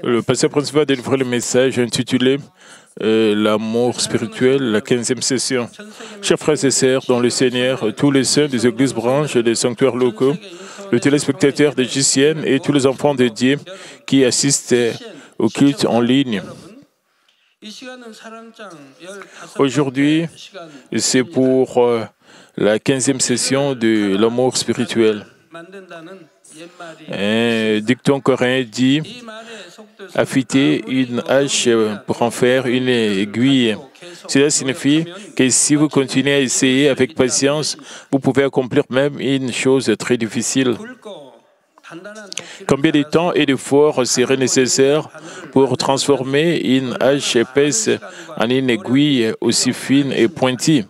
Le pasteur principal a délivré le message intitulé L'amour spirituel, la 15e session. Chers frères et sœurs, dans le Seigneur, tous les saints des églises branches et des sanctuaires locaux, les téléspectateurs de JCN et tous les enfants de Dieu qui assistent au culte en ligne. Aujourd'hui, c'est pour la 15e session de l'amour spirituel. Un dicton coréen dit « affûter une hache pour en faire une aiguille ». Cela signifie que si vous continuez à essayer avec patience, vous pouvez accomplir même une chose très difficile. Combien de temps et d'efforts serait nécessaire pour transformer une hache épaisse en une aiguille aussi fine et pointue?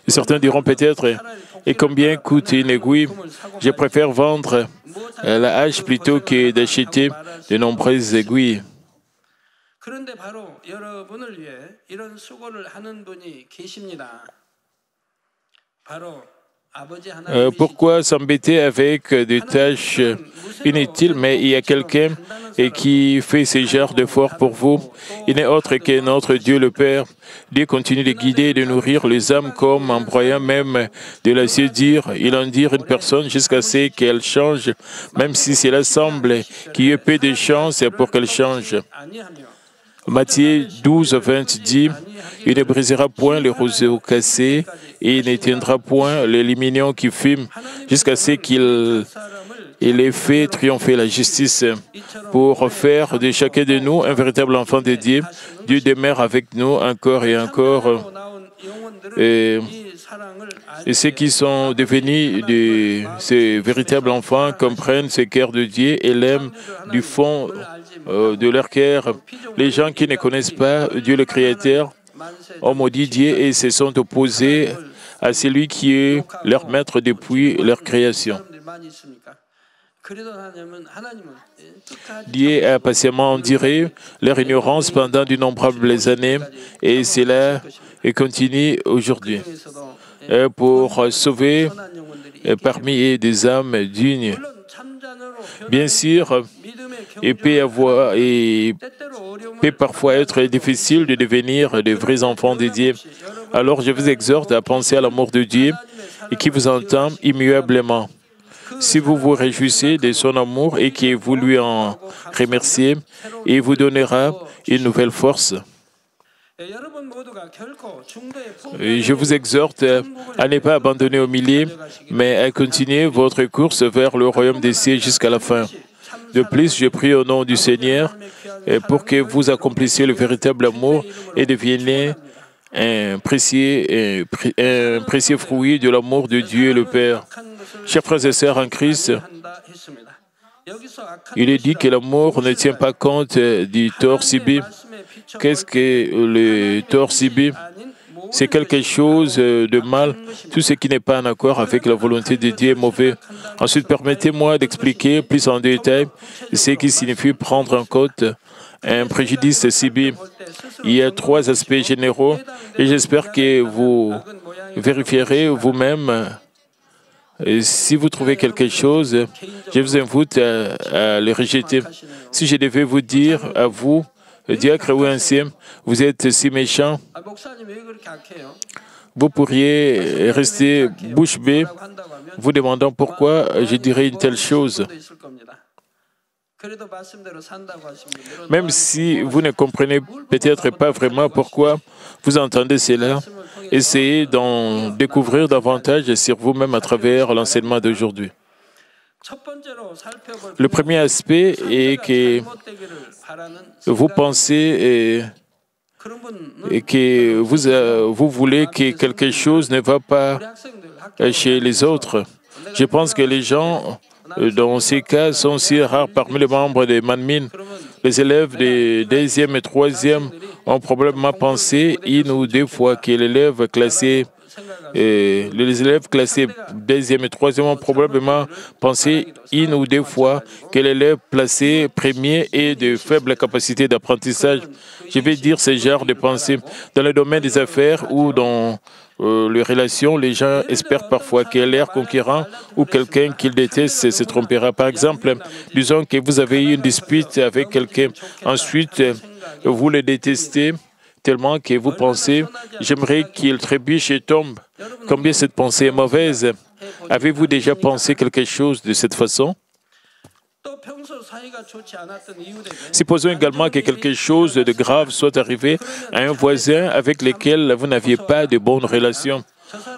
Certains diront peut-être, et combien coûte une aiguille? Je préfère vendre la hache plutôt que d'acheter de nombreuses aiguilles. Pourquoi s'embêter avec des tâches inutiles, mais il y a quelqu'un qui fait ce genre d'efforts pour vous. Il n'est autre que notre Dieu le Père. Dieu continue de guider et de nourrir les âmes comme en broyant même de la séduire. Il en dit une personne jusqu'à ce qu'elle change, même si cela semble qu'il y ait peu de chance pour qu'elle change. Matthieu 12, 20 dit « Il ne brisera point les roseaux cassés et il n'éteindra point les luminaires qui fument jusqu'à ce qu'il ait fait triompher la justice. » Pour faire de chacun de nous un véritable enfant de Dieu, Dieu demeure avec nous encore et encore. Et ceux qui sont devenus ces véritables enfants comprennent ce cœur de Dieu et l'aiment du fond de leur cœur. Les gens qui ne connaissent pas Dieu le Créateur ont maudit Dieu et se sont opposés à celui qui est leur maître depuis leur création. Dieu a patiemment enduré leur ignorance pendant d'innombrables années et cela continue aujourd'hui pour sauver parmi eux des âmes dignes. Bien sûr, il peut parfois être difficile de devenir de vrais enfants de Dieu. Alors je vous exhorte à penser à l'amour de Dieu et qui vous entend immuablement. Si vous vous réjouissez de son amour et que vous lui en remerciez, il vous donnera une nouvelle force. Je vous exhorte à ne pas abandonner au milieu, mais à continuer votre course vers le royaume des cieux jusqu'à la fin. De plus, je prie au nom du Seigneur pour que vous accomplissiez le véritable amour et deveniez un précieux fruit de l'amour de Dieu le Père. Chers frères et sœurs en Christ, il est dit que l'amour ne tient pas compte du tort subi. Qu'est-ce que le tort subi? C'est quelque chose de mal. Tout ce qui n'est pas en accord avec la volonté de Dieu est mauvais. Ensuite, permettez-moi d'expliquer plus en détail ce qui signifie prendre en compte un préjudice subi. Il y a 3 aspects généraux et j'espère que vous vérifierez vous-même. Si vous trouvez quelque chose, je vous invite à le rejeter. Si je devais vous dire à vous, diacre ou ancien, vous êtes si méchant, vous pourriez rester bouche bée, vous demandant pourquoi je dirais une telle chose. Même si vous ne comprenez peut-être pas vraiment pourquoi vous entendez cela, essayez d'en découvrir davantage sur vous-même à travers l'enseignement d'aujourd'hui. Le premier aspect est que vous pensez et que vous voulez que quelque chose ne va pas chez les autres. Je pense que les gens, dans ces cas, sont si rares parmi les membres des Manmin. Les élèves des 2e et 3e ont probablement pensé 1 ou 2 fois que l'élève classé Et les élèves classés deuxième et troisième ont probablement pensé une ou deux fois que l'élève placé premier ait de faibles capacités d'apprentissage. Je vais dire ce genre de pensée. Dans le domaine des affaires ou dans les relations, les gens espèrent parfois que leur concurrent ou quelqu'un qu'ils détestent se trompera. Par exemple, disons que vous avez eu une dispute avec quelqu'un. Ensuite, vous le détestez tellement que vous pensez « j'aimerais qu'il trébuche et tombe ». Combien cette pensée est mauvaise? Avez-vous déjà pensé quelque chose de cette façon? Supposons également que quelque chose de grave soit arrivé à un voisin avec lequel vous n'aviez pas de bonnes relations.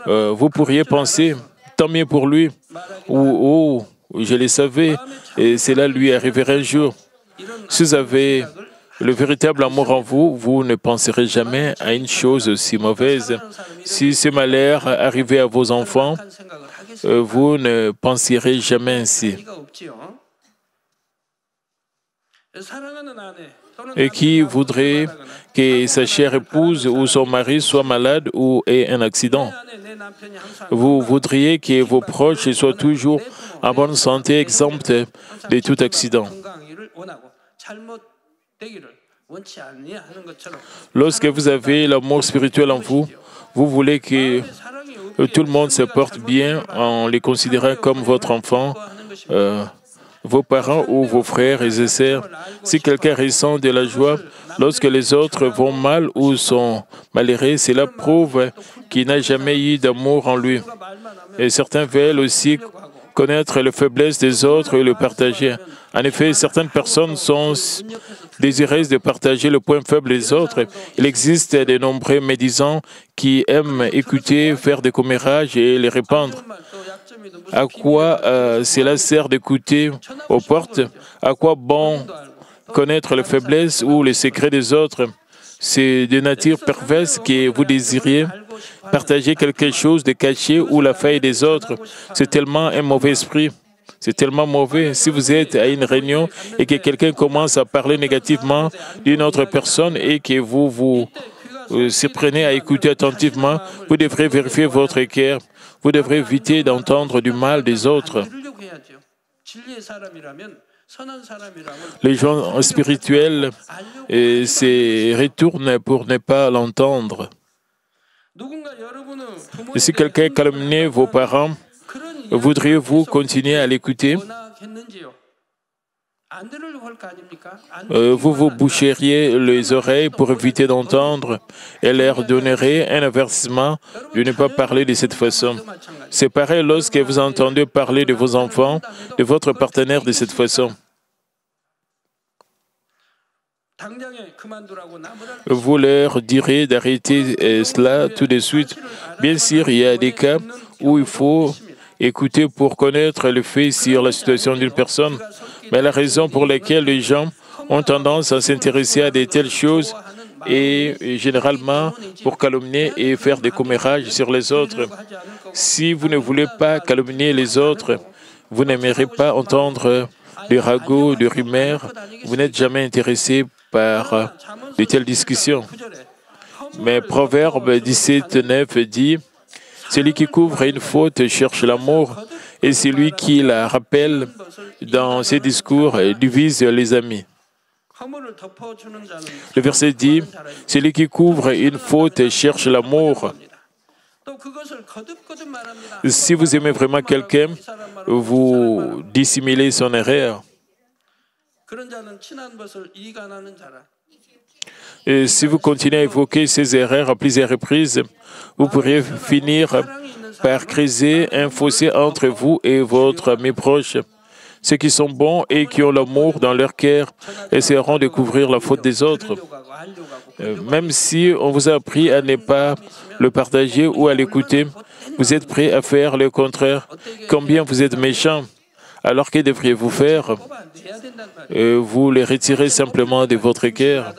Vous pourriez penser « tant mieux pour lui » ou « oh, je le savais et cela lui arrivera un jour ». Si vous avez le véritable amour en vous, vous ne penserez jamais à une chose aussi mauvaise. Si ce malheur arrivait à vos enfants, vous ne penserez jamais ainsi. Et qui voudrait que sa chère épouse ou son mari soit malade ou ait un accident? Vous voudriez que vos proches soient toujours en bonne santé, exempts de tout accident. Lorsque vous avez l'amour spirituel en vous, vous voulez que tout le monde se porte bien en les considérant comme votre enfant, vos parents ou vos frères et sœurs. Si quelqu'un ressent de la joie lorsque les autres vont mal ou sont malheureux, cela prouve qu'il n'a jamais eu d'amour en lui. Et certains veulent aussi connaître les faiblesses des autres et le partager. En effet, certaines personnes sont désireuses de partager le point faible des autres. Il existe de nombreux médisants qui aiment écouter, faire des commérages et les répandre. À quoi cela sert d'écouter aux portes? À quoi bon connaître les faiblesses ou les secrets des autres? C'est de nature perverse que vous désiriez partager quelque chose de caché ou la faille des autres. C'est tellement un mauvais esprit. C'est tellement mauvais. Si vous êtes à une réunion et que quelqu'un commence à parler négativement d'une autre personne et que vous vous surprenez à écouter attentivement, vous devrez vérifier votre cœur. Vous devrez éviter d'entendre du mal des autres. Les gens spirituels se retournent pour ne pas l'entendre. Et si quelqu'un calomnie vos parents, voudriez-vous continuer à l'écouter? Vous vous boucheriez les oreilles pour éviter d'entendre et leur donnerez un avertissement de ne pas parler de cette façon. C'est pareil lorsque vous entendez parler de vos enfants, de votre partenaire de cette façon. Vous leur direz d'arrêter cela tout de suite. Bien sûr, il y a des cas où il faut écouter pour connaître le fait sur la situation d'une personne. Mais la raison pour laquelle les gens ont tendance à s'intéresser à de telles choses est généralement pour calomnier et faire des commérages sur les autres. Si vous ne voulez pas calomnier les autres, vous n'aimerez pas entendre des ragots, des rumeurs. Vous n'êtes jamais intéressé par de telles discussions. Mais Proverbe 17:9 dit « Celui qui couvre une faute cherche l'amour, et celui qui la rappelle dans ses discours divise les amis. » Le verset dit « Celui qui couvre une faute cherche l'amour. » Si vous aimez vraiment quelqu'un, vous dissimulez son erreur. Et si vous continuez à évoquer ces erreurs à plusieurs reprises, vous pourriez finir par creuser un fossé entre vous et votre ami proche. Ceux qui sont bons et qui ont l'amour dans leur cœur essaieront de couvrir la faute des autres. Même si on vous a appris à ne pas le partager ou à l'écouter, vous êtes prêt à faire le contraire. Combien vous êtes méchant, alors que devriez-vous faire? Vous les retirez simplement de votre cœur.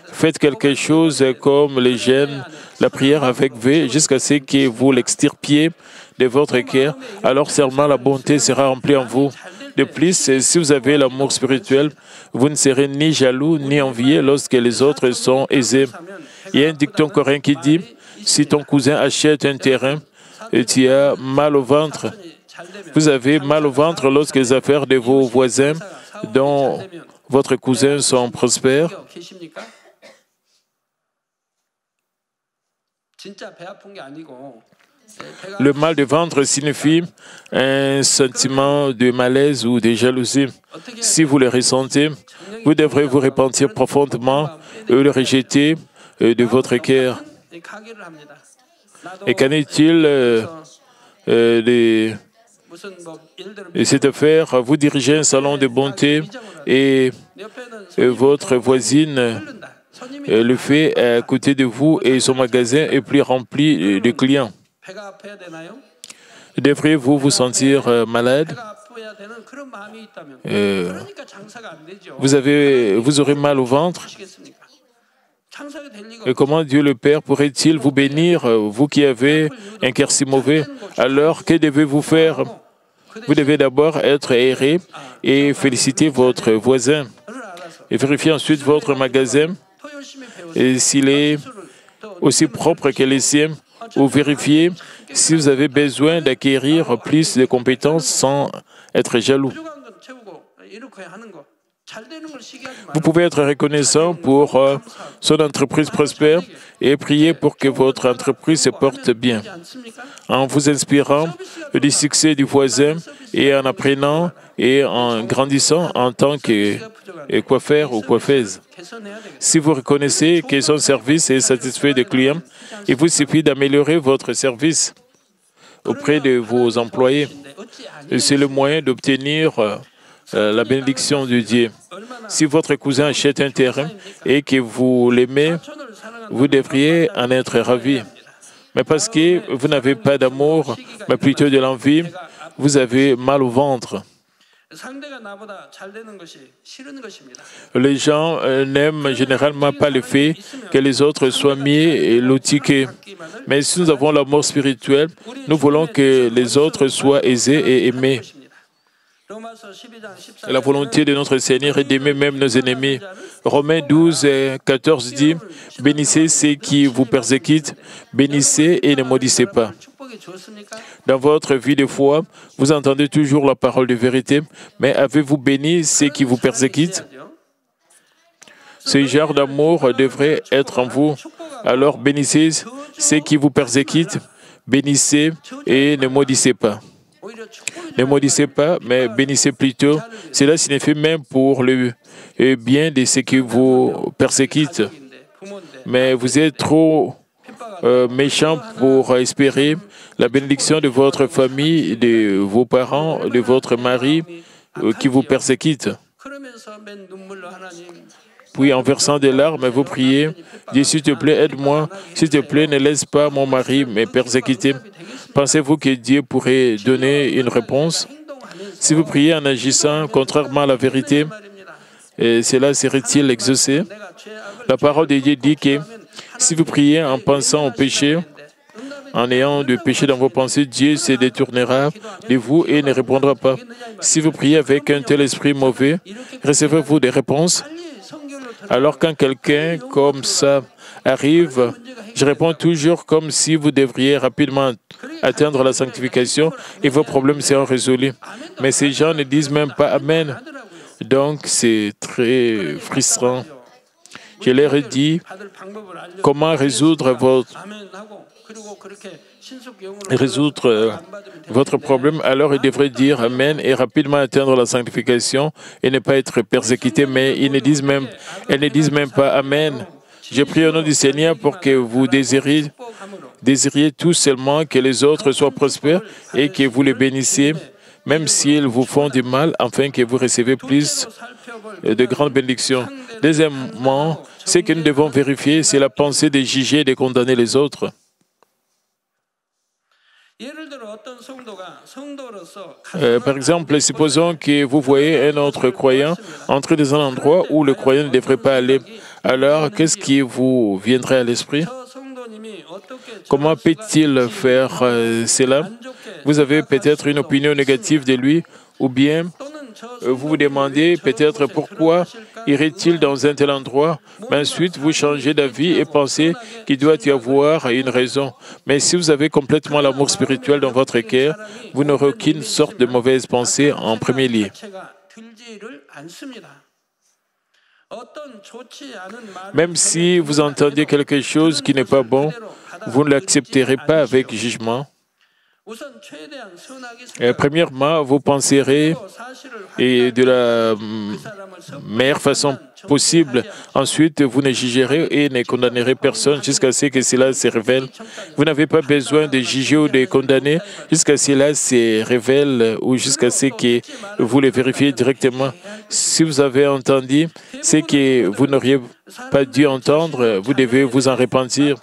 Faites quelque chose comme les jeûnes, la prière avec V, jusqu'à ce que vous l'extirpiez de votre cœur, alors seulement la bonté sera remplie en vous. De plus, si vous avez l'amour spirituel, vous ne serez ni jaloux ni envieux lorsque les autres sont aisés. Il y a un dicton coréen qui dit « Si ton cousin achète un terrain et tu as mal au ventre, vous avez mal au ventre lorsque les affaires de vos voisins dont votre cousin sont prospères. Le mal de ventre signifie un sentiment de malaise ou de jalousie. Si vous le ressentez, vous devrez vous repentir profondément et le rejeter de votre cœur. Et qu'en est-il de cette affaire? Vous dirigez un salon de bonté et votre voisine le fait à côté de vous et son magasin est plus rempli de clients. Devriez-vous vous sentir malade? Vous aurez mal au ventre? Et comment Dieu le Père pourrait-il vous bénir, vous qui avez un cœur si mauvais? Alors, que devez-vous faire? Vous devez d'abord être aéré et féliciter votre voisin. Et vérifier ensuite votre magasin, et s'il est aussi propre que les siens, ou vérifier si vous avez besoin d'acquérir plus de compétences sans être jaloux. Vous pouvez être reconnaissant pour son entreprise prospère et prier pour que votre entreprise se porte bien, en vous inspirant du succès du voisin et en apprenant et en grandissant en tant que coiffeur ou coiffeuse. Si vous reconnaissez que son service est satisfait des clients, il vous suffit d'améliorer votre service auprès de vos employés. C'est le moyen d'obtenir la bénédiction de Dieu. Si votre cousin achète un terrain et que vous l'aimez, vous devriez en être ravi. Mais parce que vous n'avez pas d'amour, mais plutôt de l'envie, vous avez mal au ventre. Les gens n'aiment généralement pas le fait que les autres soient mis et lotiqués. Mais si nous avons l'amour spirituel, nous voulons que les autres soient aisés et aimés. La volonté de notre Seigneur est d'aimer même nos ennemis. Romains 12, 14 dit, « Bénissez ceux qui vous persécutent, bénissez et ne maudissez pas. » Dans votre vie de foi, vous entendez toujours la parole de vérité, mais avez-vous béni ceux qui vous persécutent? Ce genre d'amour devrait être en vous. Alors bénissez ceux qui vous persécutent, bénissez et ne maudissez pas. Ne maudissez pas, mais bénissez plutôt. Cela signifie même pour le bien de ceux qui vous persécutent. Mais vous êtes trop méchant pour espérer la bénédiction de votre famille, de vos parents, de votre mari qui vous persécutent. Puis, en versant des larmes, vous priez, « Dieu, s'il te plaît, aide-moi. S'il te plaît, ne laisse pas mon mari me persécuter. » Pensez-vous que Dieu pourrait donner une réponse? Si vous priez en agissant contrairement à la vérité, cela serait-il exaucé? La parole de Dieu dit que si vous priez en pensant au péché, en ayant du péché dans vos pensées, Dieu se détournera de vous et ne répondra pas. Si vous priez avec un tel esprit mauvais, recevez-vous des réponses? Alors quand quelqu'un comme ça arrive, je réponds toujours comme si vous devriez rapidement atteindre la sanctification et vos problèmes seront résolus. Mais ces gens ne disent même pas Amen. Donc c'est très frustrant. Je leur ai dit comment résoudre votre problème. Alors ils devraient dire Amen et rapidement atteindre la sanctification et ne pas être persécutés. Mais elles ne disent même pas Amen. Je prie au nom du Seigneur pour que vous désiriez tout seulement que les autres soient prospères et que vous les bénissiez, même s'ils vous font du mal, afin que vous recevez plus de grandes bénédictions. Deuxièmement, ce que nous devons vérifier, c'est la pensée de juger et de condamner les autres. Par exemple, supposons que vous voyez un autre croyant entrer dans un endroit où le croyant ne devrait pas aller. Alors, qu'est-ce qui vous viendrait à l'esprit? Comment peut-il faire cela? Vous avez peut-être une opinion négative de lui, ou bien vous vous demandez peut-être pourquoi irait-il dans un tel endroit, mais ensuite vous changez d'avis et pensez qu'il doit y avoir une raison. Mais si vous avez complètement l'amour spirituel dans votre cœur, vous n'aurez aucune sorte de mauvaise pensée en premier lieu. Même si vous entendez quelque chose qui n'est pas bon, vous ne l'accepterez pas avec jugement. Premièrement, vous penserez et de la meilleure façon possible. Ensuite, vous ne jugerez et ne condamnerez personne jusqu'à ce que cela se révèle. Vous n'avez pas besoin de juger ou de condamner jusqu'à ce que cela se révèle ou jusqu'à ce que vous le vérifiez directement. Si vous avez entendu ce que vous n'auriez pas dû entendre, vous devez vous en repentir.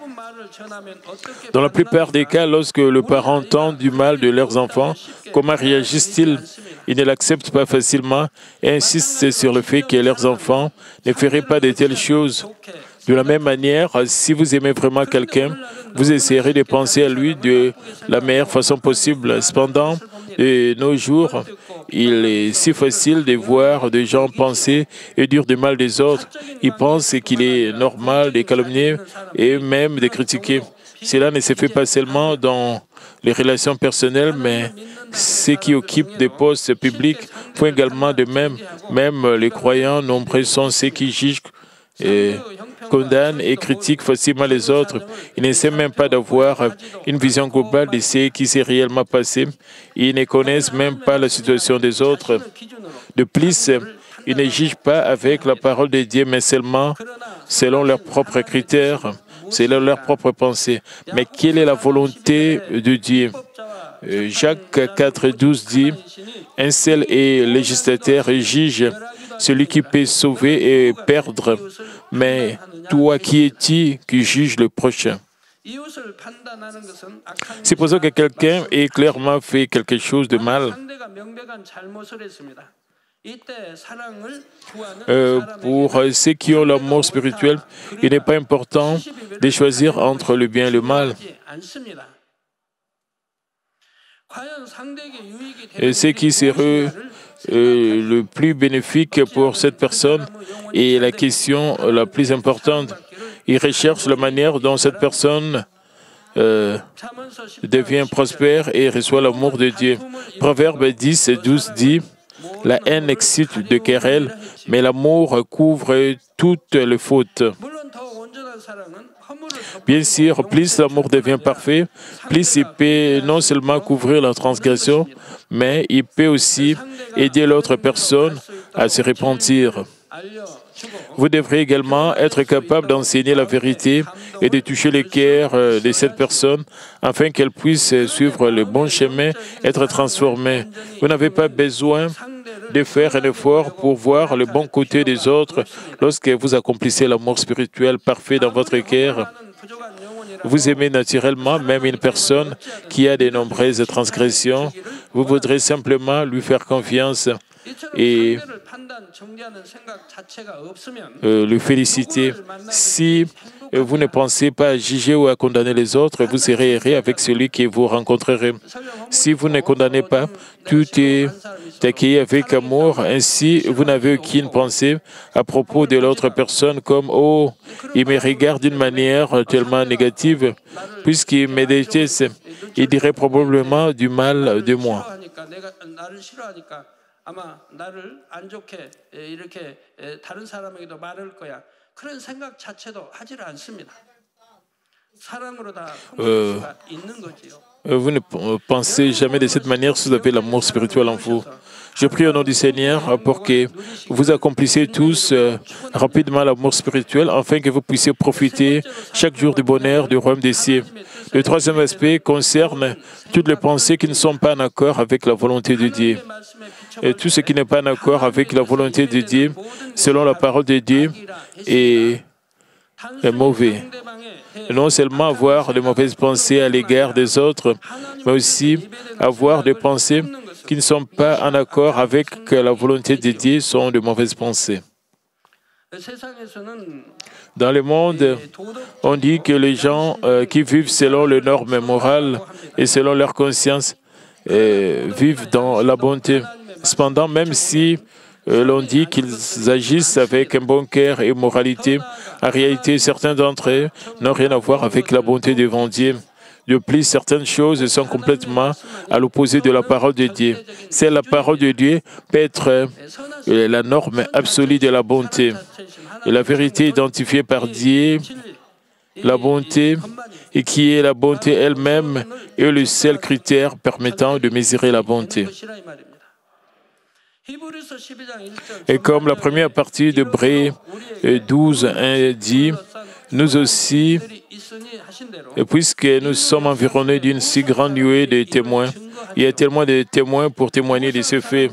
Dans la plupart des cas, lorsque le parent entend du mal de leurs enfants, comment réagissent-ils? Ils ne l'acceptent pas facilement et insistent sur le fait que leurs enfants ne feraient pas de telles choses. De la même manière, si vous aimez vraiment quelqu'un, vous essayerez de penser à lui de la meilleure façon possible. Cependant, de nos jours, il est si facile de voir des gens penser et dire du mal des autres. Ils pensent qu'il est normal de calomnier et même de critiquer. Cela ne se fait pas seulement dans les relations personnelles, mais ceux qui occupent des postes publics font également de même. Même les croyants nombreux sont ceux qui jugent, condamnent et critiquent facilement les autres. Ils n'essaient même pas d'avoir une vision globale de ce qui s'est réellement passé. Ils ne connaissent même pas la situation des autres. De plus, ils ne jugent pas avec la parole de Dieu, mais seulement selon leurs propres critères, selon leurs propres pensées. Mais quelle est la volonté de Dieu? Jacques 4,12 dit « Un seul est législateur et juge, celui qui peut sauver et perdre. Mais toi, qui es-tu qui juge le prochain ?» Supposons que quelqu'un ait clairement fait quelque chose de mal. Pour ceux qui ont l'amour spirituel, il n'est pas important de choisir entre le bien et le mal. Et ce qui serait le plus bénéfique pour cette personne est la question la plus importante. Il recherche la manière dont cette personne devient prospère et reçoit l'amour de Dieu. Proverbe 10:12 dit « La haine excite de querelles, mais l'amour couvre toutes les fautes. » Bien sûr, plus l'amour devient parfait, plus il peut non seulement couvrir la transgression, mais il peut aussi aider l'autre personne à se repentir. Vous devrez également être capable d'enseigner la vérité et de toucher le cœur de cette personne afin qu'elle puisse suivre le bon chemin, être transformée. Vous n'avez pas besoin de faire un effort pour voir le bon côté des autres lorsque vous accomplissez l'amour spirituel parfait dans votre cœur. Vous aimez naturellement même une personne qui a de nombreuses transgressions. Vous voudrez simplement lui faire confiance et le féliciter. Si vous ne pensez pas à juger ou à condamner les autres, vous serez erré avec celui que vous rencontrerez. Si vous ne condamnez pas, tout est accueilli avec amour. Ainsi, vous n'avez aucune pensée à propos de l'autre personne comme « Oh, il me regarde d'une manière tellement négative, puisqu'il me déteste, il dirait probablement du mal de moi. » Vous ne pensez jamais de cette manière si vous avez l'amour spirituel en vous. Je prie au nom du Seigneur pour que vous accomplissiez tous rapidement l'amour spirituel afin que vous puissiez profiter chaque jour du bonheur du royaume des cieux. Le troisième aspect concerne toutes les pensées qui ne sont pas en accord avec la volonté de Dieu. Et tout ce qui n'est pas en accord avec la volonté de Dieu, selon la parole de Dieu, est mauvais. Non seulement avoir de mauvaises pensées à l'égard des autres, mais aussi avoir des pensées qui ne sont pas en accord avec la volonté de Dieu sont de mauvaises pensées. Dans le monde, on dit que les gens qui vivent selon les normes morales et selon leur conscience vivent dans la bonté. Cependant, même si l'on dit qu'ils agissent avec un bon cœur et moralité, en réalité, certains d'entre eux n'ont rien à voir avec la bonté devant Dieu. De plus, certaines choses sont complètement à l'opposé de la parole de Dieu. C'est la parole de Dieu peut être la norme absolue de la bonté. Et la vérité identifiée par Dieu, la bonté, et qui est la bonté elle-même, est le seul critère permettant de mesurer la bonté. Et comme la première partie de Hébreux 12:1 dit, nous aussi, puisque nous sommes environnés d'une si grande nuée de témoins, il y a tellement de témoins pour témoigner de ce fait.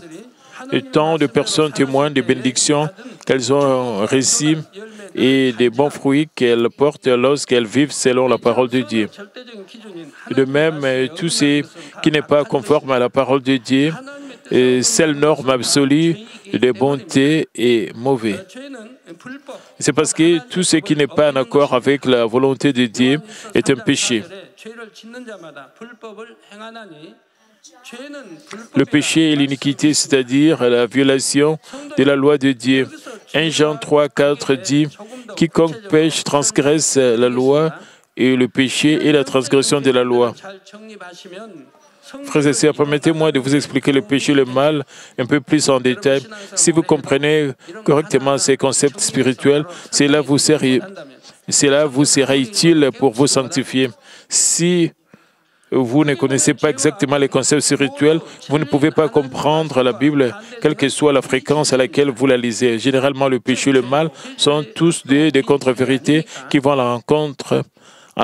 Et tant de personnes témoignent des bénédictions qu'elles ont reçues et des bons fruits qu'elles portent lorsqu'elles vivent selon la parole de Dieu. De même, tout ce qui n'est pas conforme à la parole de Dieu, seule norme absolue de bonté est mauvais. C'est parce que tout ce qui n'est pas en accord avec la volonté de Dieu est un péché. Le péché est l'iniquité, c'est-à-dire la violation de la loi de Dieu. 1 Jean 3:4 dit « Quiconque pêche transgresse la loi et le péché est la transgression de la loi. » Frères et sœurs, permettez-moi de vous expliquer le péché et le mal un peu plus en détail. Si vous comprenez correctement ces concepts spirituels, cela vous sera utile pour vous sanctifier. Si vous ne connaissez pas exactement les concepts spirituels, vous ne pouvez pas comprendre la Bible, quelle que soit la fréquence à laquelle vous la lisez. Généralement, le péché et le mal sont tous des contre-vérités qui vont à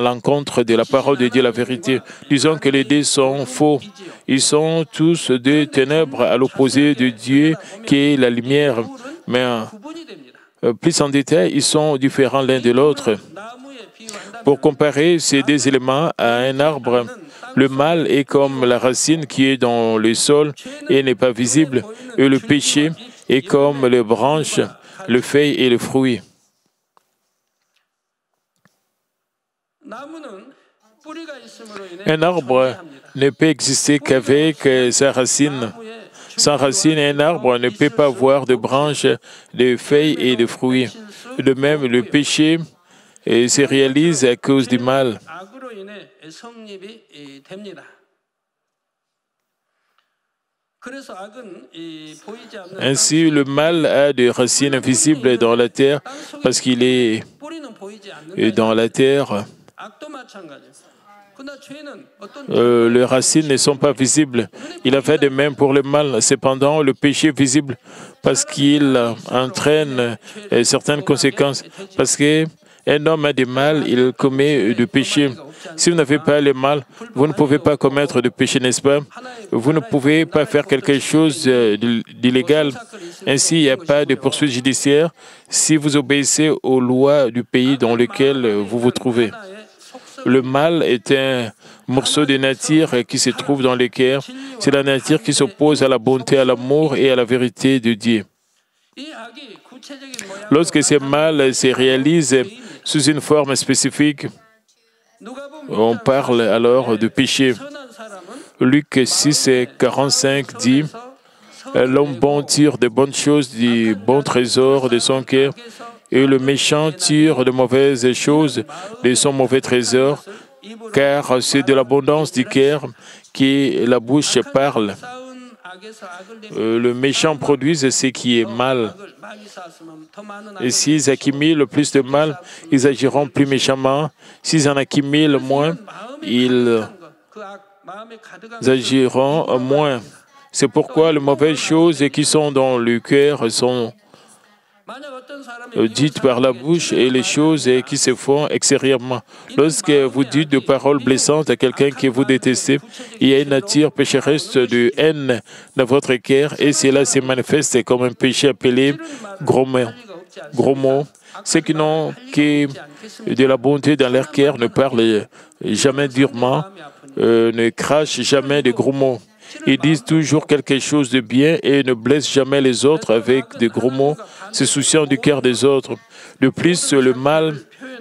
l'encontre de la parole de Dieu, la vérité. Disons que les deux sont faux. Ils sont tous des ténèbres à l'opposé de Dieu qui est la lumière. Mais plus en détail, ils sont différents l'un de l'autre. Pour comparer ces deux éléments à un arbre, le mal est comme la racine qui est dans le sol et n'est pas visible, et le péché est comme les branches, le feuille et le fruit. Un arbre ne peut exister qu'avec sa racine. Sans racine, un arbre ne peut pas avoir de branches, de feuilles et de fruits. De même, le péché se réalise à cause du mal. Ainsi, le mal a des racines invisibles dans la terre parce qu'il est dans la terre. Les racines ne sont pas visibles. Il a fait de même pour le mal. Cependant, le péché est visible parce qu'il entraîne certaines conséquences. Parce qu'un homme a du mal, il commet du péché. Si vous n'avez pas le mal, vous ne pouvez pas commettre de péché, n'est-ce pas? Vous ne pouvez pas faire quelque chose d'illégal. Ainsi, il n'y a pas de poursuite judiciaire si vous obéissez aux lois du pays dans lequel vous vous trouvez. Le mal est un morceau de nature qui se trouve dans le cœur. C'est la nature qui s'oppose à la bonté, à l'amour et à la vérité de Dieu. Lorsque ce mal se réalise sous une forme spécifique, on parle alors de péché. Luc 6:45 dit « L'homme bon tire de bonnes choses du bon trésor de son cœur, et le méchant tire de mauvaises choses de son mauvais trésor, car c'est de l'abondance du cœur que la bouche parle. » Le méchant produit ce qui est mal. Et s'ils accumulent plus de mal, ils agiront plus méchamment. S'ils en accumulent moins, ils agiront moins. C'est pourquoi les mauvaises choses qui sont dans le cœur sont dites par la bouche et les choses qui se font extérieurement. Lorsque vous dites de paroles blessantes à quelqu'un que vous détestez, il y a une nature pécheresse de haine dans votre cœur et cela se manifeste comme un péché appelé gros mots. Ceux qui n'ont que de la bonté dans leur cœur ne parlent jamais durement, ne crachent jamais de gros mots. Ils disent toujours quelque chose de bien et ne blessent jamais les autres avec de gros mots, se souciant du cœur des autres. De plus, le mal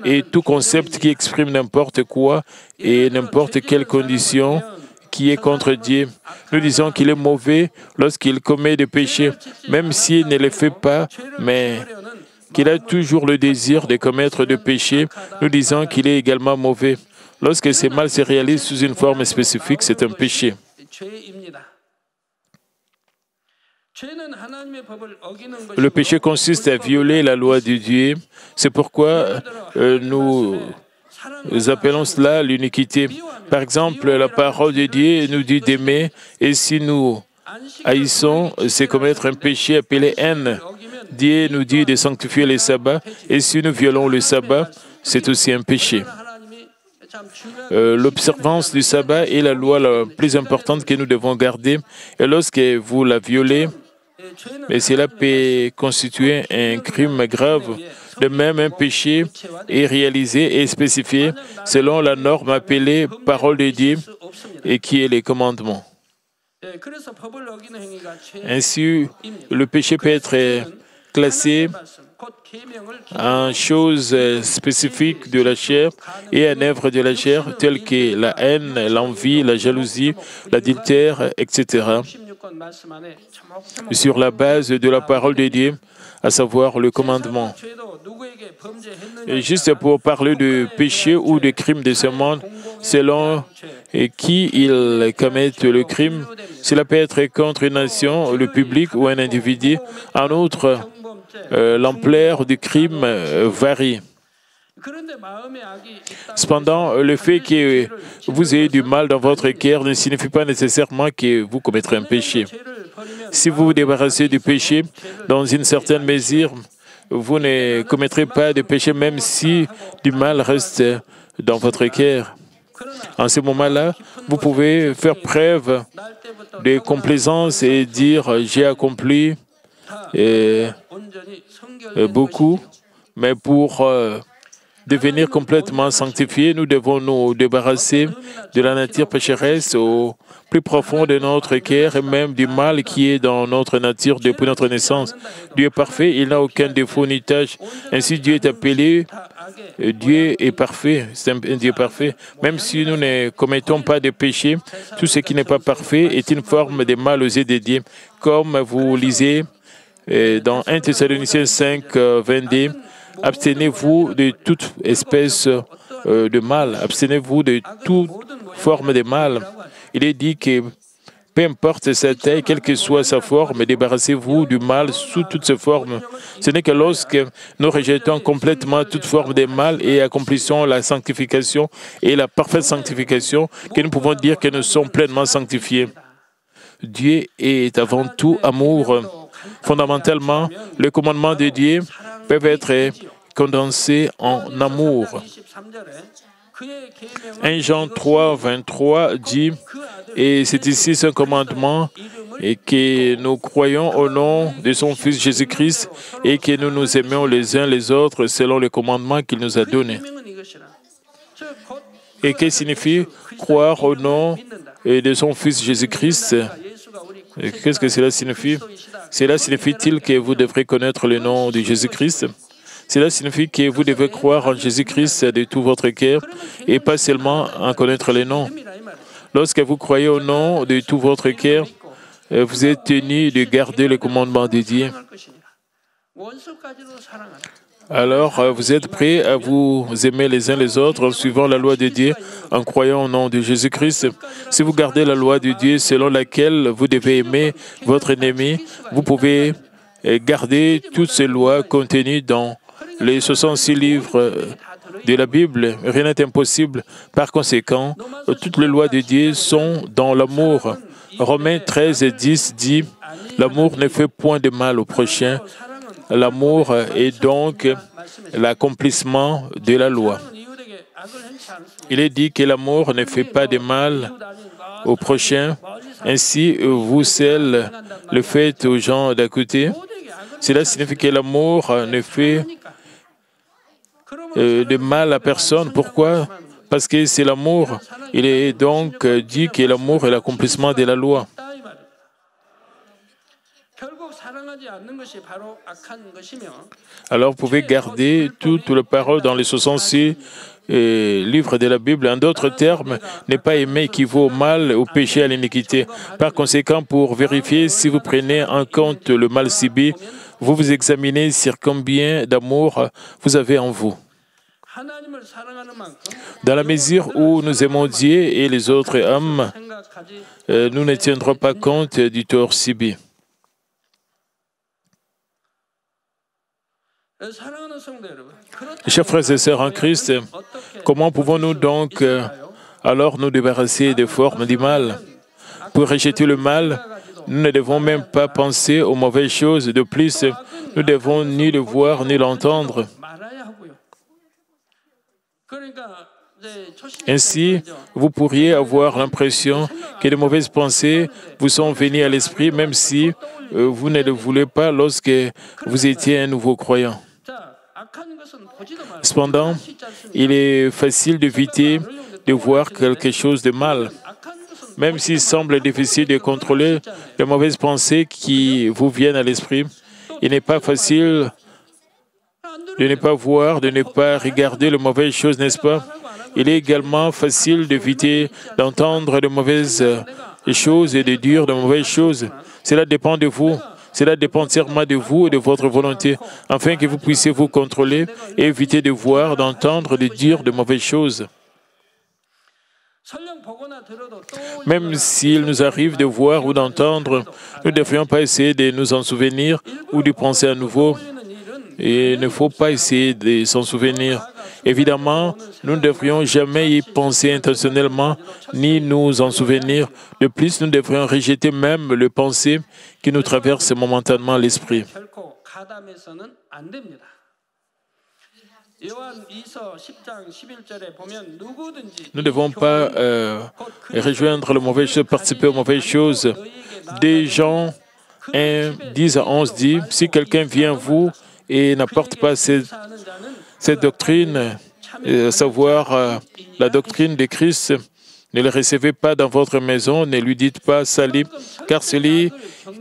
est tout concept qui exprime n'importe quoi et n'importe quelle condition qui est contre Dieu. Nous disons qu'il est mauvais lorsqu'il commet des péchés, même s'il ne les fait pas, mais qu'il a toujours le désir de commettre des péchés. Nous disons qu'il est également mauvais. Lorsque ce mal se réalise sous une forme spécifique, c'est un péché. Le péché consiste à violer la loi de Dieu. C'est pourquoi nous appelons cela l'iniquité. Par exemple, la parole de Dieu nous dit d'aimer, et si nous haïssons, c'est commettre un péché appelé haine. Dieu nous dit de sanctifier le sabbat, et si nous violons le sabbat, c'est aussi un péché. L'observance du sabbat est la loi la plus importante que nous devons garder, et lorsque vous la violez, mais cela peut constituer un crime grave. De même, un péché est réalisé et spécifié selon la norme appelée parole de Dieu et qui est les commandements. Ainsi, le péché peut être classé en choses spécifiques de la chair et en œuvres de la chair, telles que la haine, l'envie, la jalousie, l'adultère, etc., sur la base de la parole de Dieu, à savoir le commandement. Et juste pour parler de péché ou de crime de ce monde, selon qui ils commettent le crime, cela peut être contre une nation, le public ou un individu. En outre, l'ampleur du crime varie. Cependant, le fait que vous ayez du mal dans votre cœur ne signifie pas nécessairement que vous commettrez un péché. Si vous vous débarrassez du péché, dans une certaine mesure, vous ne commettrez pas de péché même si du mal reste dans votre cœur. En ce moment-là, vous pouvez faire preuve de complaisance et dire « j'ai accompli beaucoup », mais pour devenir complètement sanctifiés, nous devons nous débarrasser de la nature pécheresse au plus profond de notre cœur et même du mal qui est dans notre nature depuis notre naissance. Dieu est parfait, il n'a aucun défaut ni tâche. Ainsi, Dieu est appelé, Dieu est parfait, c'est un Dieu parfait. Même si nous ne commettons pas de péché, tout ce qui n'est pas parfait est une forme de mal aux yeux de Dieu. Comme vous lisez dans 1 Thessaloniciens 5, 22, abstenez-vous de toute espèce de mal, abstenez-vous de toute forme de mal. Il est dit que peu importe sa taille, quelle que soit sa forme, débarrassez-vous du mal sous toutes ses formes. Ce n'est que lorsque nous rejetons complètement toute forme de mal et accomplissons la sanctification et la parfaite sanctification que nous pouvons dire que nous sommes pleinement sanctifiés. Dieu est avant tout amour. Fondamentalement, les commandements de Dieu peuvent être condensés en amour. 1 Jean 3, 23 dit, et c'est ici ce commandement, et que nous croyons au nom de son Fils Jésus-Christ et que nous nous aimions les uns les autres selon les commandements qu'il nous a donnés. Et que signifie croire au nom de son Fils Jésus-Christ? Qu'est-ce que cela signifie? Cela signifie-t-il que vous devrez connaître le nom de Jésus-Christ? Cela signifie que vous devez croire en Jésus-Christ de tout votre cœur et pas seulement en connaître le nom. Lorsque vous croyez au nom de tout votre cœur, vous êtes tenu de garder le commandement de Dieu. Alors, vous êtes prêts à vous aimer les uns les autres en suivant la loi de Dieu, en croyant au nom de Jésus-Christ. Si vous gardez la loi de Dieu selon laquelle vous devez aimer votre ennemi, vous pouvez garder toutes ces lois contenues dans les 66 livres de la Bible. Rien n'est impossible. Par conséquent, toutes les lois de Dieu sont dans l'amour. Romains 13 et 10 dit « L'amour ne fait point de mal au prochain. » L'amour est donc l'accomplissement de la loi. Il est dit que l'amour ne fait pas de mal au prochain. Ainsi, vous seuls le faites aux gens d'à côté. Cela signifie que l'amour ne fait de mal à personne. Pourquoi? Parce que c'est l'amour. Il est donc dit que l'amour est l'accomplissement de la loi. Alors vous pouvez garder toutes les paroles dans les 66 livres de la Bible. En d'autres termes, ne pas aimer équivaut au mal, au péché, à l'iniquité. Par conséquent, pour vérifier si vous prenez en compte le mal subi, vous vous examinez sur combien d'amour vous avez en vous. Dans la mesure où nous aimons Dieu et les autres hommes, nous ne tiendrons pas compte du tort subi. Chers frères et sœurs en Christ, comment pouvons-nous donc alors nous débarrasser des formes du mal? Pour rejeter le mal, nous ne devons même pas penser aux mauvaises choses. De plus, nous ne devons ni le voir ni l'entendre. Ainsi, vous pourriez avoir l'impression que de mauvaises pensées vous sont venues à l'esprit, même si vous ne le voulez pas lorsque vous étiez un nouveau croyant. Cependant, il est facile d'éviter de voir quelque chose de mal. Même s'il semble difficile de contrôler les mauvaises pensées qui vous viennent à l'esprit, il n'est pas facile de ne pas voir, de ne pas regarder les mauvaises choses, n'est-ce pas? Il est également facile d'éviter d'entendre de mauvaises choses et de dire de mauvaises choses. Cela dépend de vous. Cela dépend entièrement de vous et de votre volonté, afin que vous puissiez vous contrôler et éviter de voir, d'entendre, de dire de mauvaises choses. Même s'il nous arrive de voir ou d'entendre, nous ne devrions pas essayer de nous en souvenir ou de penser à nouveau. Et il ne faut pas essayer de s'en souvenir. Évidemment, nous ne devrions jamais y penser intentionnellement, ni nous en souvenir. De plus, nous devrions rejeter même les pensées qui nous traversent momentanément l'esprit. Nous ne devons pas rejoindre les mauvaises choses, participer aux mauvaises choses. Des gens 1, 10 à 11 dit, si quelqu'un vient à vous et n'apporte pas cette doctrine, à savoir la doctrine de Christ, ne le recevez pas dans votre maison, ne lui dites pas salut, car celui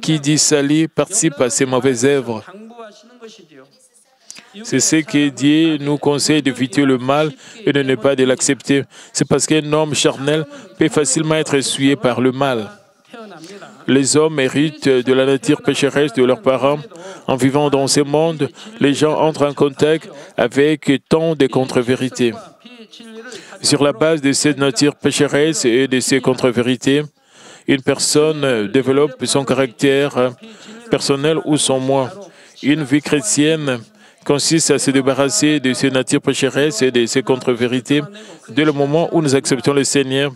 qui dit salut participe à ses mauvaises œuvres. C'est ce que Dieu nous conseille d'éviter le mal et de ne pas de l'accepter. C'est parce qu'un homme charnel peut facilement être essuyé par le mal. Les hommes héritent de la nature pécheresse de leurs parents. En vivant dans ce monde, les gens entrent en contact avec tant de contre-vérités. Sur la base de cette nature pécheresse et de ces contre-vérités, une personne développe son caractère personnel ou son moi. Une vie chrétienne consiste à se débarrasser de ces natures pécheresses et de ces contre-vérités dès le moment où nous acceptons le Seigneur.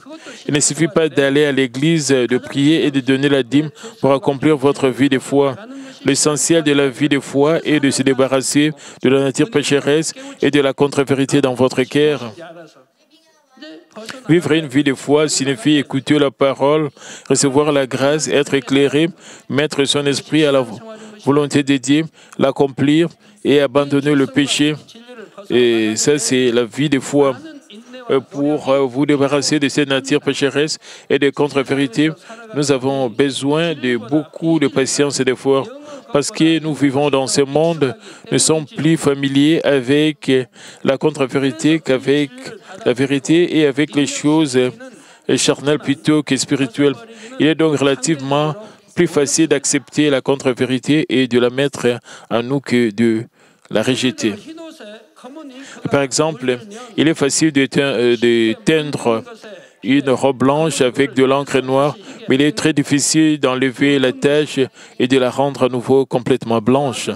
Il ne suffit pas d'aller à l'église, de prier et de donner la dîme pour accomplir votre vie de foi. L'essentiel de la vie de foi est de se débarrasser de la nature pécheresse et de la contre-vérité dans votre cœur. Vivre une vie de foi signifie écouter la parole, recevoir la grâce, être éclairé, mettre son esprit à la volonté de Dieu, l'accomplir et abandonner le péché. Et ça, c'est la vie de foi. Pour vous débarrasser de cette nature pécheresse et des contre-vérités, nous avons besoin de beaucoup de patience et d'efforts. Parce que nous vivons dans ce monde, nous sommes plus familiers avec la contre-vérité qu'avec la vérité et avec les choses charnelles plutôt que spirituelles. Il est donc relativement plus facile d'accepter la contre-vérité et de la mettre en nous que de la rejeter. Par exemple, il est facile de teindre une robe blanche avec de l'encre noire, mais il est très difficile d'enlever la tache et de la rendre à nouveau complètement blanche.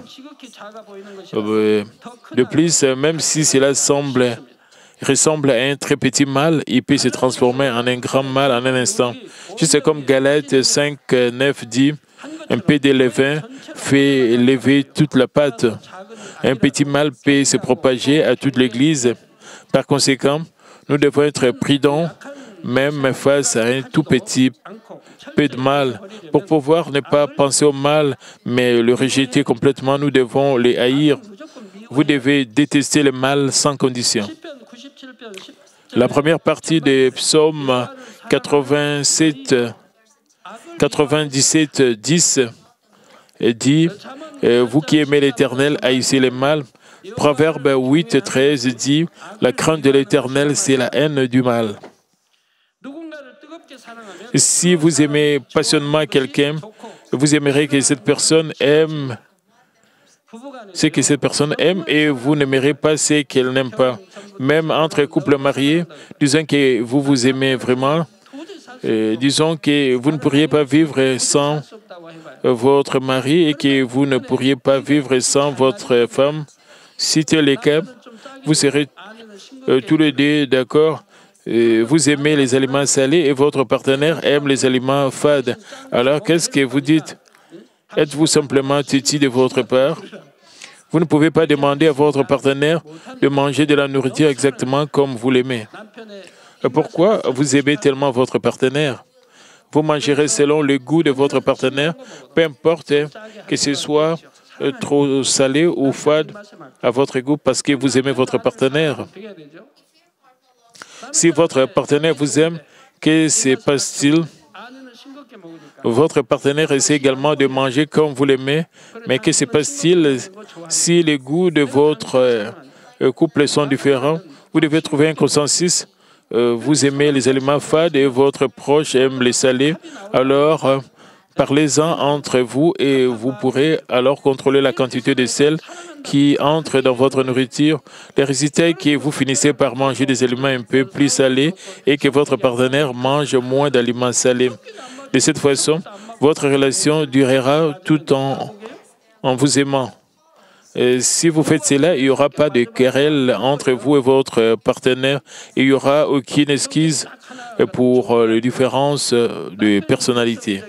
De plus, même si cela ressemble à un très petit mal, il peut se transformer en un grand mal en un instant. Juste comme Galates 5, 9 dit, un peu de levain fait lever toute la pâte. Un petit mal peut se propager à toute l'Église. Par conséquent, nous devons être prudents, même face à un tout petit peu de mal. Pour pouvoir ne pas penser au mal, mais le rejeter complètement, nous devons les haïr. Vous devez détester le mal sans condition. La première partie des psaumes 97, 10 dit, vous qui aimez l'Éternel, haïssez les mal. Proverbe 8, 13 dit, la crainte de l'Éternel, c'est la haine du mal. Si vous aimez passionnément quelqu'un, vous aimerez que cette personne aime ce que cette personne aime et vous n'aimerez pas ce qu'elle n'aime pas. Même entre couples mariés, disons que vous vous aimez vraiment, disons que vous ne pourriez pas vivre sans votre mari et que vous ne pourriez pas vivre sans votre femme. Si tel est le cas, vous serez tous les deux d'accord. Vous aimez les aliments salés et votre partenaire aime les aliments fades. Alors, qu'est-ce que vous dites? Êtes-vous simplement têtu de votre part? Vous ne pouvez pas demander à votre partenaire de manger de la nourriture exactement comme vous l'aimez. Pourquoi vous aimez tellement votre partenaire? Vous mangerez selon le goût de votre partenaire, peu importe que ce soit trop salé ou fade à votre goût parce que vous aimez votre partenaire. Si votre partenaire vous aime, que se passe-t-il? Votre partenaire essaie également de manger comme vous l'aimez, mais que se passe-t-il si les goûts de votre couple sont différents? Vous devez trouver un consensus. Vous aimez les aliments fades et votre proche aime les salés. Alors, parlez-en entre vous et vous pourrez alors contrôler la quantité de sel qui entre dans votre nourriture. Le résultat est que vous finissez par manger des aliments un peu plus salés et que votre partenaire mange moins d'aliments salés. De cette façon, votre relation durera tout en vous aimant. Si vous faites cela, il n'y aura pas de querelle entre vous et votre partenaire. Il n'y aura aucune excuse pour les différences de personnalité.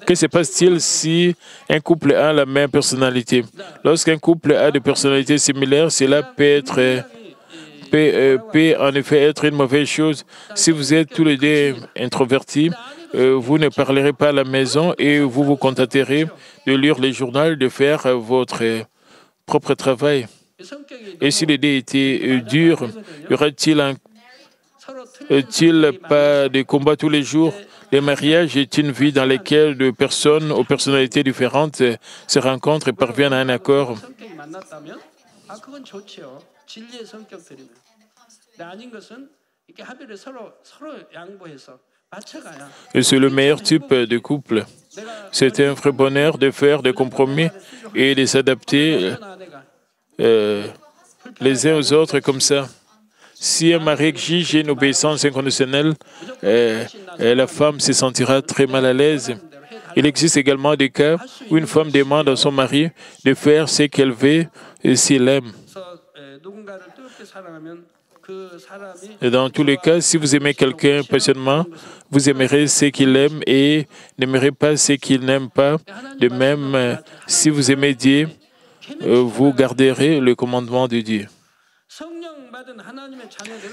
Que se passe-t-il si un couple a la même personnalité? Lorsqu'un couple a des personnalités similaires, cela peut en effet être une mauvaise chose. Si vous êtes tous les deux introvertis, vous ne parlerez pas à la maison et vous vous contenterez de lire les journaux, de faire votre propre travail. Et si les deux étaient durs, y aura-t-il pas de combat tous les jours? Le mariage est une vie dans laquelle deux personnes aux personnalités différentes se rencontrent et parviennent à un accord. Et c'est le meilleur type de couple. C'est un vrai bonheur de faire des compromis et de s'adapter les uns aux autres comme ça. Si un mari exige une obéissance inconditionnelle, la femme se sentira très mal à l'aise. Il existe également des cas où une femme demande à son mari de faire ce qu'elle veut et s'il aime. Et dans tous les cas, si vous aimez quelqu'un passionnément, vous aimerez ce qu'il aime et n'aimerez pas ce qu'il n'aime pas. De même, si vous aimez Dieu, vous garderez le commandement de Dieu.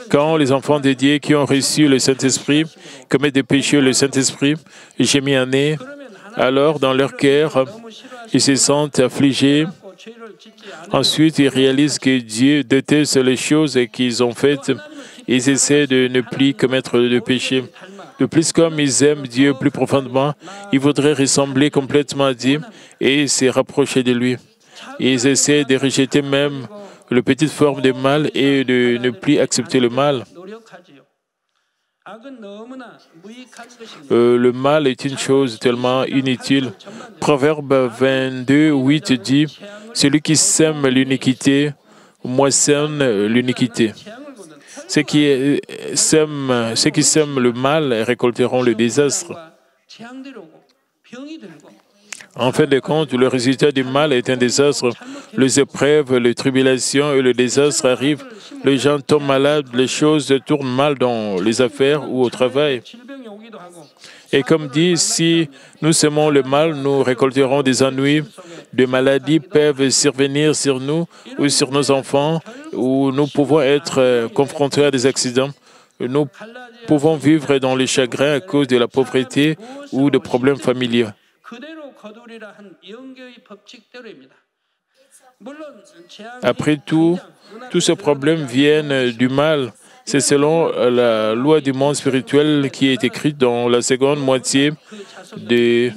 Quand les enfants de Dieu qui ont reçu le Saint-Esprit commettent des péchés, le Saint-Esprit gémit en eux, alors dans leur cœur, ils se sentent affligés. Ensuite, ils réalisent que Dieu déteste les choses qu'ils ont faites. Ils essaient de ne plus commettre de péché. De plus, comme ils aiment Dieu plus profondément, ils voudraient ressembler complètement à Dieu et se rapprocher de lui. Ils essaient de rejeter même la petite forme de mal et de ne plus accepter le mal. Le mal est une chose tellement inutile. Proverbe 22, 8 dit « Celui qui sème l'iniquité moissonne l'iniquité. Ceux qui sèment le mal récolteront le désastre. » En fin de compte, le résultat du mal est un désastre. Les épreuves, les tribulations et le désastre arrivent. Les gens tombent malades, les choses tournent mal dans les affaires ou au travail. Et comme dit, si nous semons le mal, nous récolterons des ennuis. Des maladies peuvent survenir sur nous ou sur nos enfants, ou nous pouvons être confrontés à des accidents. Nous pouvons vivre dans les chagrins à cause de la pauvreté ou de problèmes familiaux. Après tout, tous ces problèmes viennent du mal. C'est selon la loi du monde spirituel qui est écrite dans la seconde moitié de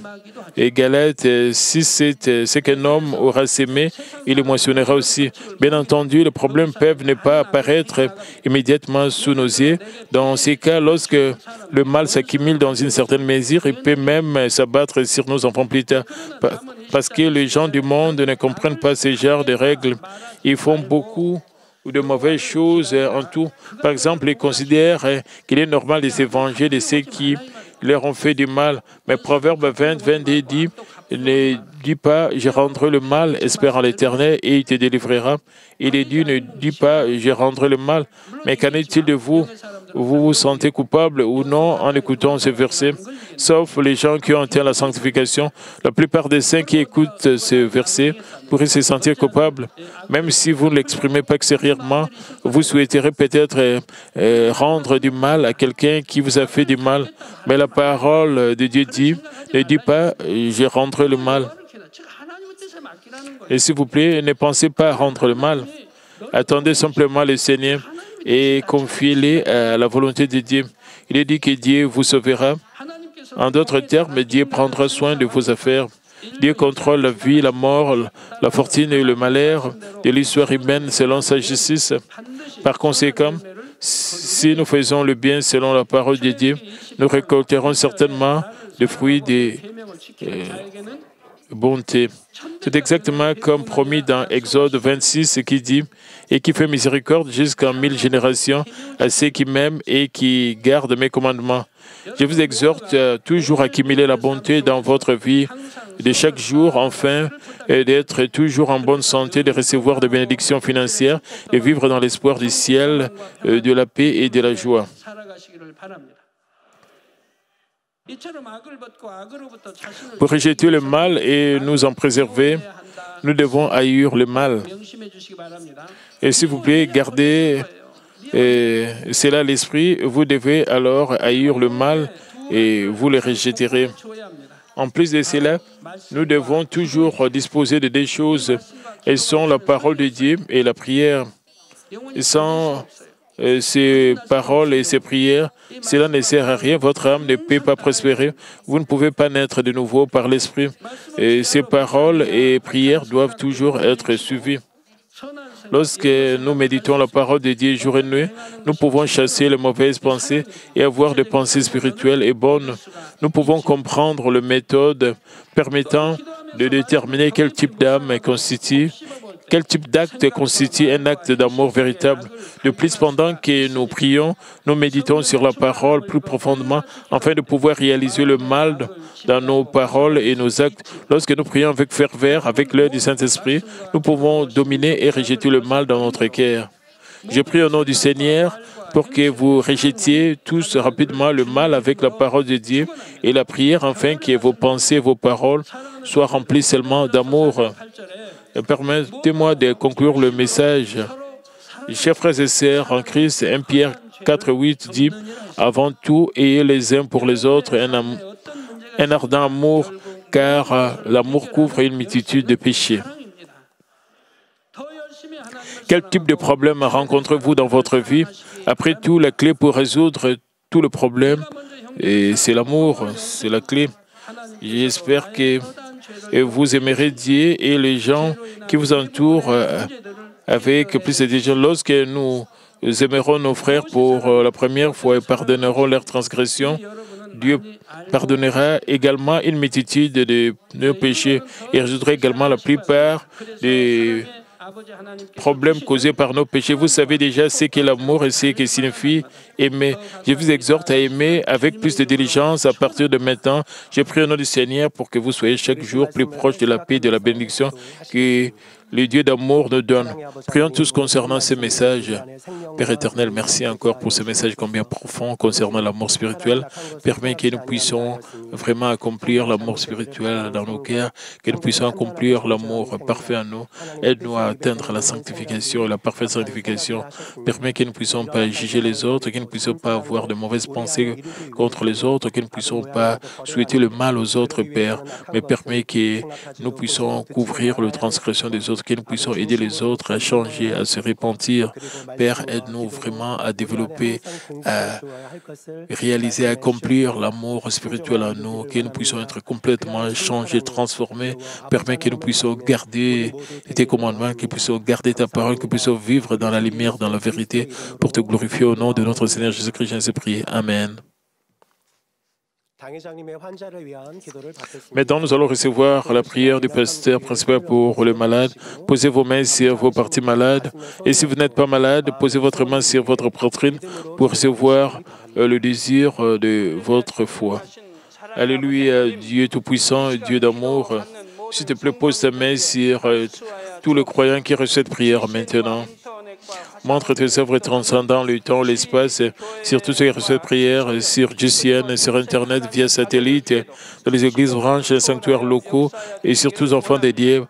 Galates 6, 7. Ce qu'un homme aura sémé, il le moissonnera aussi. Bien entendu, les problèmes peuvent ne pas apparaître immédiatement sous nos yeux. Dans ces cas, lorsque le mal s'accumule dans une certaine mesure, il peut même s'abattre sur nos enfants plus tard. Parce que les gens du monde ne comprennent pas ce genre de règles. Ils font beaucoup de mauvaises choses en tout. Par exemple, ils considèrent qu'il est normal de s'évenger de ceux qui leur ont fait du mal. Mais Proverbe 20, 22 dit, ne dis pas, je rendrai le mal, espère en l'Éternel, et il te délivrera. Il est dit, ne dis pas, je rendrai le mal. Mais qu'en est-il de vous? Vous vous sentez coupable ou non en écoutant ce verset? Sauf les gens qui ont atteint la sanctification. La plupart des saints qui écoutent ce verset pourraient se sentir coupables. Même si vous ne l'exprimez pas extérieurement, vous souhaiterez peut-être rendre du mal à quelqu'un qui vous a fait du mal. Mais la parole de Dieu dit, ne dis pas, je rendrai le mal. Et s'il vous plaît, ne pensez pas à rendre le mal. Attendez simplement le Seigneur et confiez-les à la volonté de Dieu. Il est dit que Dieu vous sauvera. En d'autres termes, Dieu prendra soin de vos affaires. Dieu contrôle la vie, la mort, la fortune et le malheur de l'histoire humaine selon sa justice. Par conséquent, si nous faisons le bien selon la parole de Dieu, nous récolterons certainement le fruit des bonté. C'est exactement comme promis dans Exode 26 qui dit « Et qui fait miséricorde jusqu'en 1000 générations à ceux qui m'aiment et qui gardent mes commandements. » Je vous exhorte à toujours accumuler la bonté dans votre vie de chaque jour, enfin, et d'être toujours en bonne santé, de recevoir des bénédictions financières, de vivre dans l'espoir du ciel, de la paix et de la joie. Pour rejeter le mal et nous en préserver, nous devons haïr le mal. Et s'il vous plaît, gardez cela à l'esprit. Vous devez alors haïr le mal et vous le rejetterez. En plus de cela, nous devons toujours disposer de deux choses. Elles sont la parole de Dieu et la prière. Sans ces paroles et ces prières, cela ne sert à rien. Votre âme ne peut pas prospérer. Vous ne pouvez pas naître de nouveau par l'Esprit. Et ces paroles et prières doivent toujours être suivies. Lorsque nous méditons la parole de Dieu jour et nuit, nous pouvons chasser les mauvaises pensées et avoir des pensées spirituelles et bonnes. Nous pouvons comprendre les méthodes permettant de déterminer quel type d'âme constitue, quel type d'acte constitue un acte d'amour véritable. De plus, pendant que nous prions, nous méditons sur la parole plus profondément afin de pouvoir réaliser le mal dans nos paroles et nos actes. Lorsque nous prions avec ferveur, avec l'aide du Saint-Esprit, nous pouvons dominer et rejeter le mal dans notre cœur. Je prie au nom du Seigneur pour que vous rejetiez tous rapidement le mal avec la parole de Dieu et la prière, afin que vos pensées, vos paroles soient remplies seulement d'amour. Permettez-moi de conclure le message. Chers frères et sœurs en Christ, 1 Pierre 4, 8 dit « Avant tout, ayez les uns pour les autres un ardent amour, car l'amour couvre une multitude de péchés. » Quel type de problème rencontrez-vous dans votre vie? Après tout, la clé pour résoudre tous les problèmes, c'est l'amour, c'est la clé. J'espère que vous aimerez Dieu et les gens qui vous entourent avec plus de diligence. Lorsque nous aimerons nos frères pour la première fois et pardonnerons leurs transgressions, Dieu pardonnera également une multitude de nos péchés et résoudra également la plupart des problèmes causés par nos péchés. Vous savez déjà ce qu'est l'amour et ce que signifie aimer. Je vous exhorte à aimer avec plus de diligence à partir de maintenant. Je prie au nom du Seigneur pour que vous soyez chaque jour plus proche de la paix et de la bénédiction que le Dieu d'amour nous donne. Prions tous concernant ces messages. Père éternel, merci encore pour ce message combien profond concernant l'amour spirituel. Permets que nous puissions vraiment accomplir l'amour spirituel dans nos cœurs, que nous puissions accomplir l'amour parfait en nous. Aide-nous à atteindre la sanctification et la parfaite sanctification. Permets que nous ne puissions pas juger les autres, que nous ne puissions pas avoir de mauvaises pensées contre les autres, que nous ne puissions pas souhaiter le mal aux autres, Père, mais permets que nous puissions couvrir les transgressions des autres, que nous puissions aider les autres à changer, à se repentir. Père, aide-nous vraiment à développer, à réaliser, à accomplir l'amour spirituel en nous, que nous puissions être complètement changés, transformés. Permets que nous puissions garder tes commandements, que nous puissions garder ta parole, que nous puissions vivre dans la lumière, dans la vérité, pour te glorifier au nom de notre Seigneur Jésus-Christ. J'ai prié. Amen. Maintenant, nous allons recevoir la prière du pasteur principal pour les malades. Posez vos mains sur vos parties malades. Et si vous n'êtes pas malade, posez votre main sur votre poitrine pour recevoir le désir de votre foi. Alléluia, Dieu Tout-Puissant, Dieu d'amour. S'il te plaît, pose ta main sur tous les croyants qui reçoivent cette prière maintenant. Montre tes œuvres transcendant le temps, l'espace, sur tous ceux qui reçoivent prière, sur GCN, sur Internet, via satellite, dans les églises branches, les sanctuaires locaux et sur tous les enfants dédiés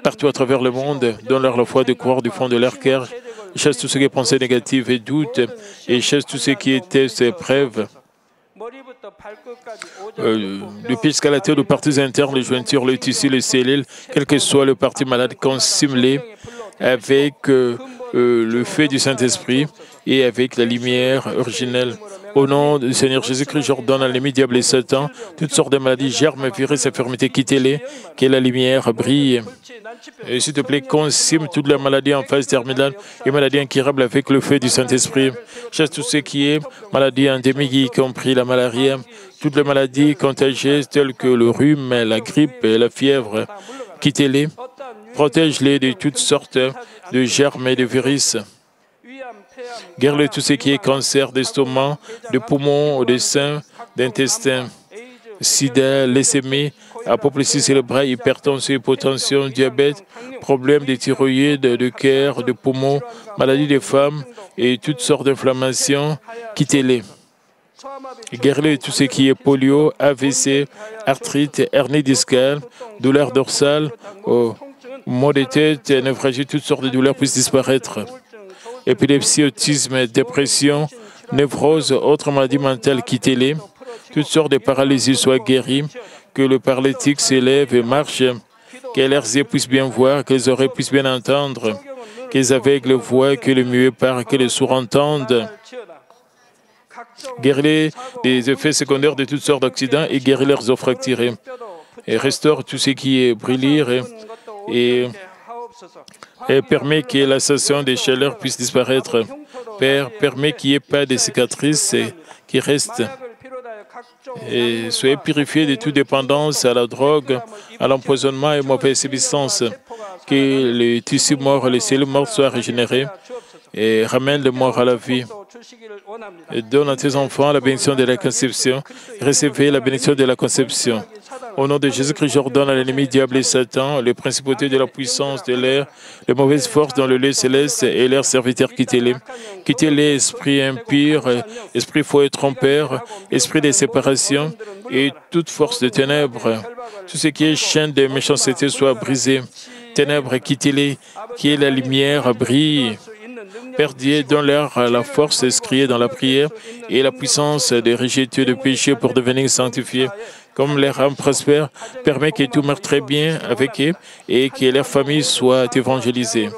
partout à travers le monde. Donne-leur la foi de croire du fond de leur cœur. Chasse tous ceux qui pensaient négatifs et doutes et chasse tous ceux qui étaient épreuves. Le pied jusqu'à la tête, les parties internes, les jointures, les tissus, les cellules, quel que soit le parti malade, consume-les avec le feu du Saint-Esprit et avec la lumière originelle. Au nom du Seigneur Jésus-Christ, j'ordonne à l'ennemi, diable et Satan, toutes sortes de maladies, germes, virus, infirmités, quittez-les, que la lumière brille. Et s'il te plaît, consume toutes les maladies en phase terminale et maladies incurables avec le feu du Saint-Esprit. Chasse tout ce qui est maladie endémique, y compris la malaria, toutes les maladies contagieuses telles que le rhume, la grippe et la fièvre. Quittez-les, protège-les de toutes sortes de germes et de virus. Guéris tout ce qui est cancer d'estomac, de poumons, de sein, d'intestin, sida, leucémie, apoplexie cérébrale, hypertension, hypotension, diabète, problèmes de thyroïde, de cœur, de poumons, maladies des femmes et toutes sortes d'inflammations. Quittez-les. Guéris tout ce qui est polio, AVC, arthrite, hernie discale, douleur dorsale, maux de tête, névralgie, toutes sortes de douleurs puissent disparaître. Épilepsie, autisme, dépression, névrose, autres maladies mentales, quittez-les. Toutes sortes de paralysies soient guéries, que le paralytique s'élève et marche, que leurs yeux puissent bien voir, que les oreilles puissent bien entendre, que les aveugles voient, que les muets parlent, que les sourds entendent. Guéris des effets secondaires de toutes sortes d'accidents et guéris leurs os fracturés. Et restaure tout ce qui est brûlure et permet que la sensation des chaleurs puisse disparaître. Père, permet qu'il n'y ait pas de cicatrices qui restent. Et soyez purifiés de toute dépendance à la drogue, à l'empoisonnement et mauvaise substance. Que les tissus morts, les cellules mortes soient régénérées et ramène les morts à la vie. Et donne à tes enfants la bénédiction de la conception. Recevez la bénédiction de la conception. Au nom de Jésus-Christ, j'ordonne à l'ennemi, diable et Satan, les principautés de la puissance de l'air, les mauvaises forces dans le lieu céleste et leurs serviteurs, quittez-les. Quittez-les, esprit impur, esprit faux et trompeur, esprit de séparation et toute force de ténèbres. Tout ce qui est chaîne de méchanceté soit brisé. Ténèbres, quittez-les, que la lumière brille. Père Dieu, donne-leur la force d'escrier dans la prière et la puissance de rejeter le péché pour devenir sanctifiés. Comme leur âme prospère, permet que tout marche très bien avec eux et que leur famille soit évangélisée.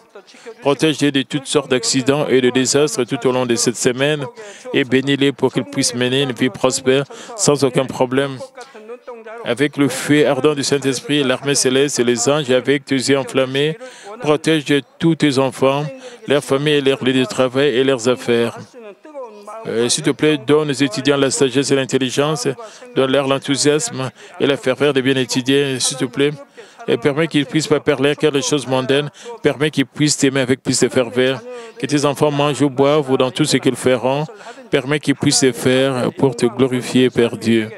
Protège-les de toutes sortes d'accidents et de désastres tout au long de cette semaine et bénis-les pour qu'ils puissent mener une vie prospère sans aucun problème. Avec le feu ardent du Saint-Esprit, l'armée céleste et les anges, avec tes yeux enflammés, protège de tous tes enfants, leurs familles et leurs lieux de travail et leurs affaires. S'il te plaît, donne aux étudiants la sagesse et l'intelligence, donne-leur l'enthousiasme et la ferveur de bien étudier, s'il te plaît, et permets qu'ils ne puissent pas parler car les choses mondaines, permets qu'ils puissent t'aimer avec plus de ferveur, que tes enfants mangent ou boivent ou dans tout ce qu'ils feront, permets qu'ils puissent le faire pour te glorifier, Père Dieu.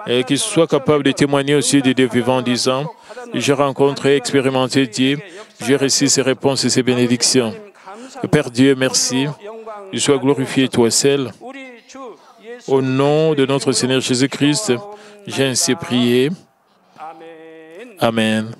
Et qu'ils soient capables de témoigner aussi des dieux vivants en disant, j'ai rencontré, expérimenté Dieu, j'ai reçu ses réponses et ses bénédictions. Père Dieu, merci. Je sois glorifié, toi seul. Au nom de notre Seigneur Jésus-Christ, j'ai ainsi prié. Amen.